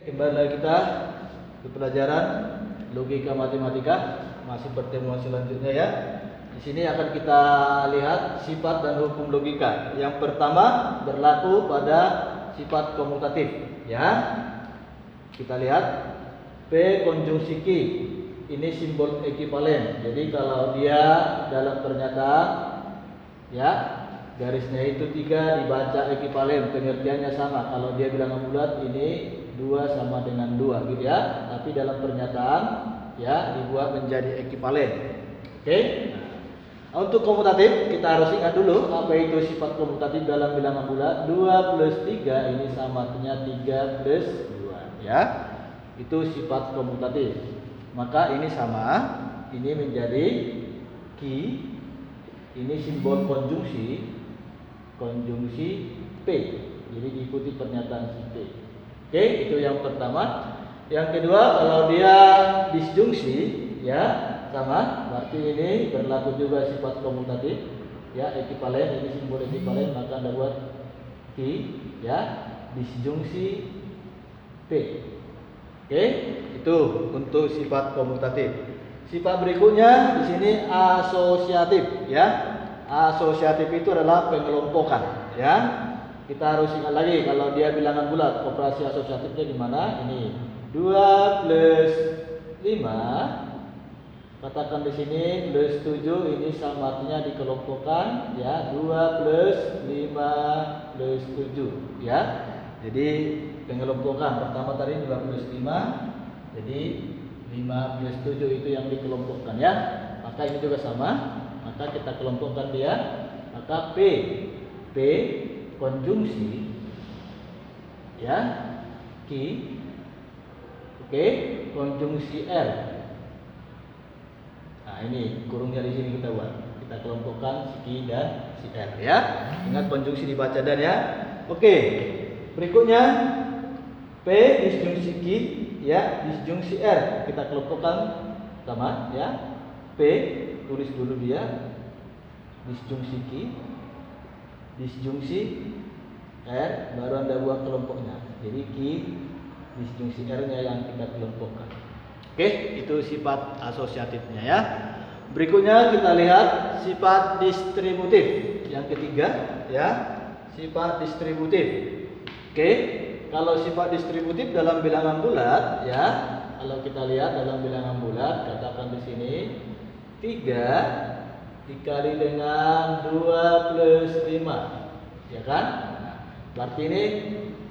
Kembali lagi kita di pelajaran logika matematika, masih pertemuan selanjutnya ya. Di sini akan kita lihat sifat dan hukum logika. Yang pertama berlaku pada sifat komutatif ya. Kita lihat P konjungsi Q. Ini simbol ekivalen. Jadi kalau dia dalam pernyataan ya, garisnya itu 3 dibaca ekivalen, pengertiannya sama. Kalau dia bilangan bulat ini 2 sama dengan 2 gitu ya. Tapi dalam pernyataan ya dibuat menjadi ekivalen. Oke. Nah, untuk komutatif kita harus ingat dulu apa itu sifat komutatif dalam bilangan bulat. 2 plus 3 ini sama artinya 3 plus 2 ya. Itu sifat komutatif. Maka ini sama, ini menjadi Q. Ini simbol konjungsi P. Jadi diikuti pernyataan si P. Oke, itu yang pertama. Yang kedua, kalau dia disjungsi ya sama, berarti ini berlaku juga sifat komutatif ya, ekivalen. Ini simbol ekivalen, maka Anda buat Q ya, disjungsi P. Oke, itu untuk sifat komutatif. Sifat berikutnya di sini asosiatif ya. Asosiatif itu adalah pengelompokan ya. Kita harus ingat lagi kalau dia bilangan bulat, operasi asosiatifnya gimana? Ini 2 plus 5. Katakan di sini plus 7, ini sama artinya dikelompokkan ya, 2 plus 5 plus 7 ya. Jadi pengelompokan pertama tadi 2 plus 5. Jadi 5 plus 7 itu yang dikelompokkan ya. Maka ini juga sama. Maka kita kelompokkan dia. Maka P konjungsi ya Q. Oke, konjungsi R. Nah, ini kurungnya di sini kita buat. Kita kelompokkan si Q dan si R ya. Ingat konjungsi dibaca dan ya. Oke. Berikutnya P disjungsi Q ya, disjungsi R. Kita kelompokkan sama ya. P tulis dulu dia, disjungsi Q, disjungsi R, baru Anda buat kelompoknya. Jadi Q disjungsi R-nya yang kita kelompokkan. Oke, itu sifat asosiatifnya ya. Berikutnya kita lihat sifat distributif. Yang ketiga ya, sifat distributif. Oke, kalau sifat distributif dalam bilangan bulat ya, kalau kita lihat dalam bilangan bulat, katakan di sini 3 dikali dengan 2 plus 5 ya kan? Berarti ini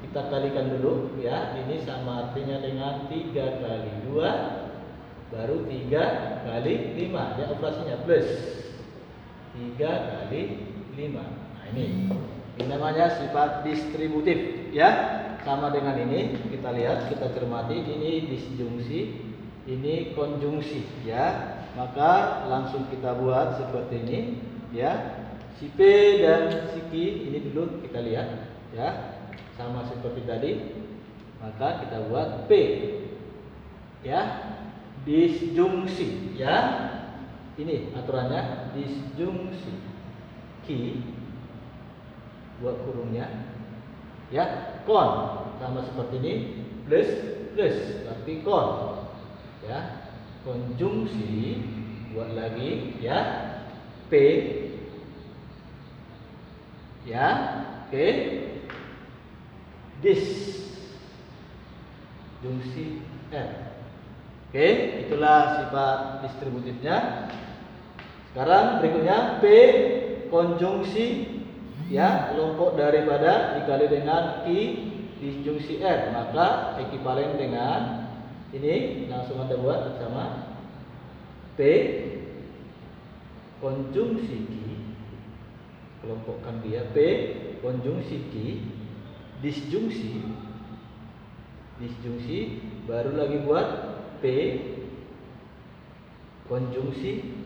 kita kalikan dulu ya. Ini sama artinya dengan 3 kali 2 baru 3 kali 5 ya, operasinya plus 3 kali 5. Nah, ini namanya sifat distributif ya. Sama dengan ini, kita lihat, kita cermati, ini disjungsi, ini konjungsi ya. Maka langsung kita buat seperti ini ya. Si P dan si Q ini dulu kita lihat ya, sama seperti tadi. Maka kita buat P ya, disjungsi ya. Ini aturannya disjungsi Q, buat kurungnya ya, kon sama seperti ini, plus berarti kon ya. Konjungsi buat lagi ya, P ya, oke, disjungsi R. Oke, itulah sifat distributifnya. Sekarang berikutnya P konjungsi ya, kelompok daripada dikali dengan Q disjungsi R, maka ekivalen dengan ini. Langsung Anda buat bersama P konjungsi Q, kelompokkan dia P konjungsi Q disjungsi, baru lagi buat P konjungsi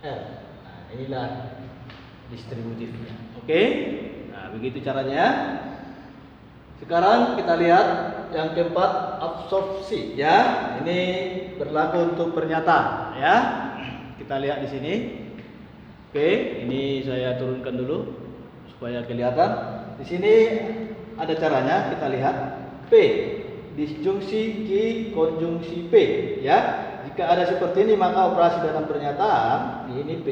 R. Nah, inilah distributifnya. Oke. Nah, begitu caranya. Sekarang kita lihat yang keempat, absorpsi ya. Ini berlaku untuk pernyataan ya. Kita lihat di sini. Oke, ini saya turunkan dulu supaya kelihatan. Di sini ada caranya, kita lihat P disjungsi Q konjungsi P, ya. Jika ada seperti ini maka operasi dalam pernyataan ini P,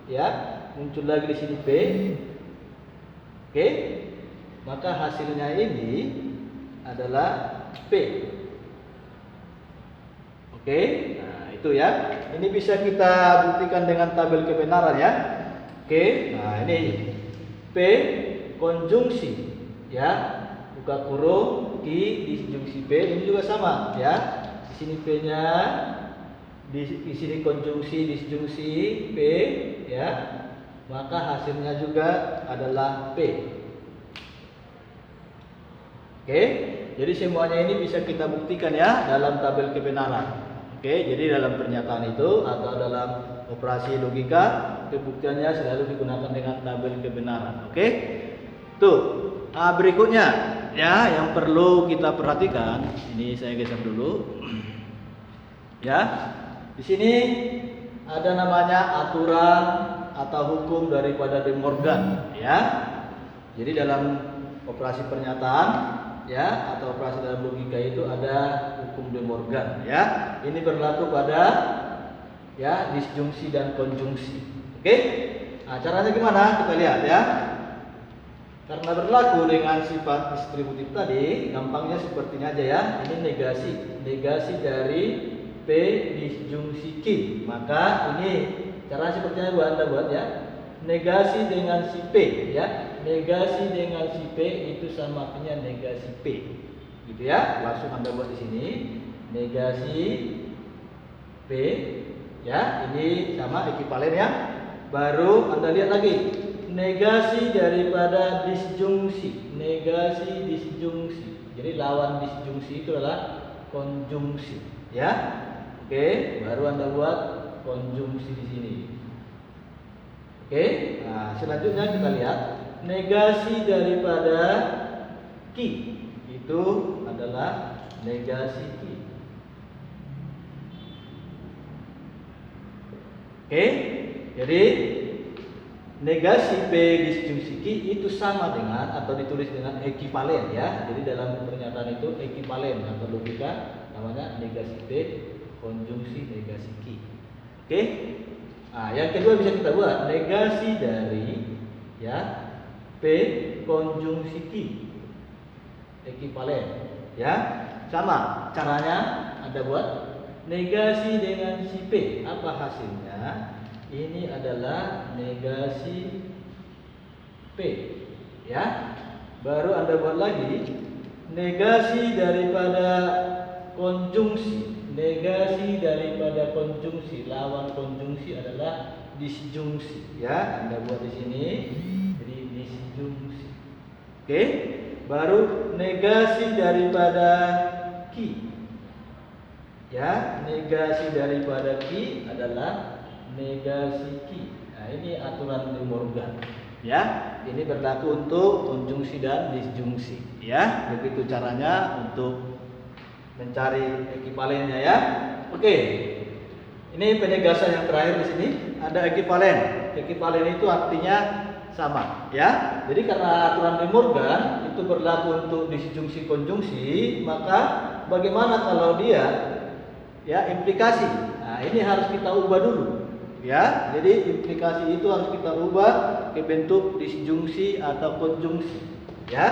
ya, muncul lagi di sini P. Oke. Maka hasilnya ini adalah P. Oke. Nah, itu ya. Ini bisa kita buktikan dengan tabel kebenaran ya. Oke. Nah, ini P konjungsi, ya. Buka kurung Q disjungsi P, ini juga sama ya. Di sini P-nya, di sini konjungsi disjungsi P, ya. Maka hasilnya juga adalah P. Oke, jadi semuanya ini bisa kita buktikan ya dalam tabel kebenaran. Oke, jadi dalam pernyataan itu atau dalam operasi logika, pembuktiannya selalu digunakan dengan tabel kebenaran. Oke, tuh. Nah, berikutnya ya yang perlu kita perhatikan, ini saya geser dulu. Ya, di sini ada namanya aturan atau hukum daripada De Morgan, ya. Jadi dalam operasi pernyataan, ya, atau operasi dalam logika itu ada hukum De Morgan, ya. Ini berlaku pada ya disjungsi dan konjungsi. Oke? Nah, caranya gimana? Kita lihat ya. Karena berlaku dengan sifat distributif tadi, gampangnya seperti ini aja ya. Ini negasi dari P disjungsi Q. Maka ini cara seperti yang Anda buat ya. Negasi dengan si P ya. Negasi dengan si P itu sama artinya negasi P. Gitu ya. Langsung Anda buat di sini. Negasi P ya. Ini sama ekivalen ya. Baru Anda lihat lagi. Negasi daripada disjungsi, negasi disjungsi. Jadi lawan disjungsi itu adalah konjungsi, ya. Oke, baru Anda buat konjungsi di sini. Oke, nah selanjutnya kita lihat negasi daripada Q itu adalah negasi Q. Oke, jadi negasi P disjungsi Q itu sama dengan atau ditulis dengan ekivalen ya. Jadi dalam pernyataan itu ekivalen atau logika namanya negasi P konjungsi negasi Q. Oke. Nah, yang kedua bisa kita buat negasi dari ya P konjungsi Q. Ekivalen ya. Sama caranya Anda buat negasi dengan si P. Apa hasilnya? Ini adalah negasi P, ya. Baru Anda buat lagi negasi daripada konjungsi. Negasi daripada konjungsi, lawan konjungsi adalah disjungsi, ya. Anda buat di sini, jadi disjungsi. Oke. Baru negasi daripada Q, ya. Negasi daripada Q adalah negasi Q. Nah, ini aturan De Morgan. Ya, ini berlaku untuk konjungsi dan disjungsi. Ya, begitu caranya untuk mencari ekivalennya ya. Oke. Ini penegasan yang terakhir di sini ada ekivalen. Ekivalen itu artinya sama, ya. Jadi karena aturan De Morgan itu berlaku untuk disjungsi konjungsi, maka bagaimana kalau dia ya implikasi? Nah, ini harus kita ubah dulu. Ya, jadi implikasi itu harus kita ubah ke bentuk disjungsi atau konjungsi. Ya,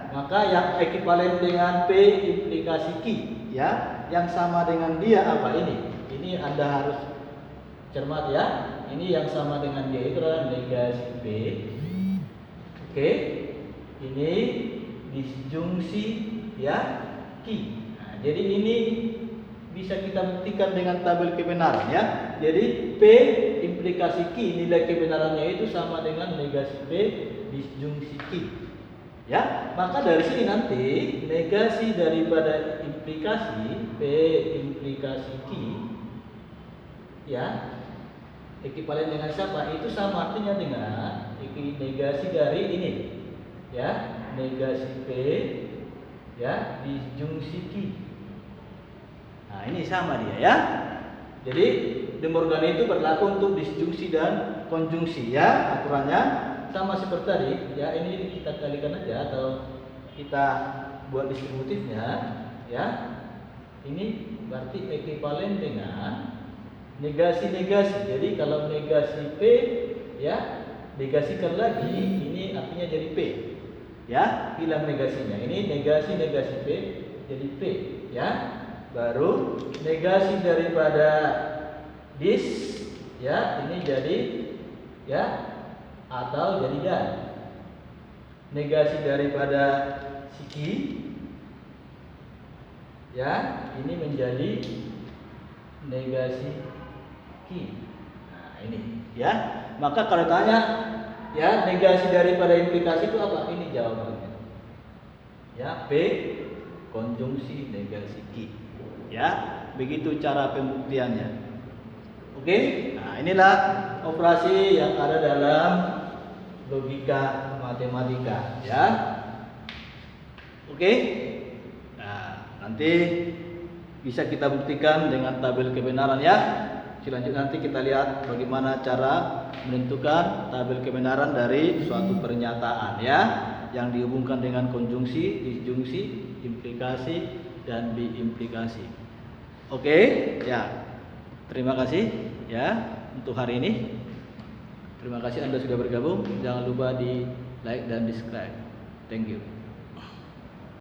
maka yang ekivalen dengan P implikasi Q, ya, yang sama dengan dia apa ini? Ini Anda harus cermat ya. Ini yang sama dengan dia itu adalah negasi P. Oke, ini disjungsi ya Q. Nah, jadi ini bisa kita buktikan dengan tabel kebenaran ya. Jadi P implikasi Q nilai kebenarannya itu sama dengan negasi P disjungsi Q. Ya, maka dari sini nanti negasi daripada implikasi P implikasi Q ya ekivalen dengan siapa? Itu sama artinya dengan negasi dari ini ya, negasi P ya disjungsi Q. Nah, ini sama dia ya. Jadi De Morgan itu berlaku untuk disjungsi dan konjungsi ya. Aturannya sama seperti tadi ya. Ini kita kalikan aja atau kita buat distributifnya, ya, ini berarti ekivalen dengan negasi-negasi. Jadi kalau negasi P, ya, negasikan lagi, ini artinya jadi P, ya, hilang negasinya. Ini negasi-negasi P jadi P, ya. Baru negasi daripada dis, ya, ini jadi, ya, atau jadi dan. Negasi daripada siki, ya, ini menjadi negasi ki. Nah, ini, ya. Maka kalau tanya, ya, negasi daripada implikasi itu apa? Ini jawabannya. Ya, P konjungsi negasi ki. Ya, begitu cara pembuktiannya. Oke? Nah, inilah operasi yang ada dalam logika matematika, ya. Oke? Nah, nanti bisa kita buktikan dengan tabel kebenaran, ya. Selanjutnya nanti kita lihat bagaimana cara menentukan tabel kebenaran dari suatu pernyataan, ya, yang dihubungkan dengan konjungsi, disjungsi, implikasi, dan biimplikasi. Oke, ya. Terima kasih, ya, untuk hari ini. Terima kasih Anda sudah bergabung. Jangan lupa di like dan subscribe. Thank you.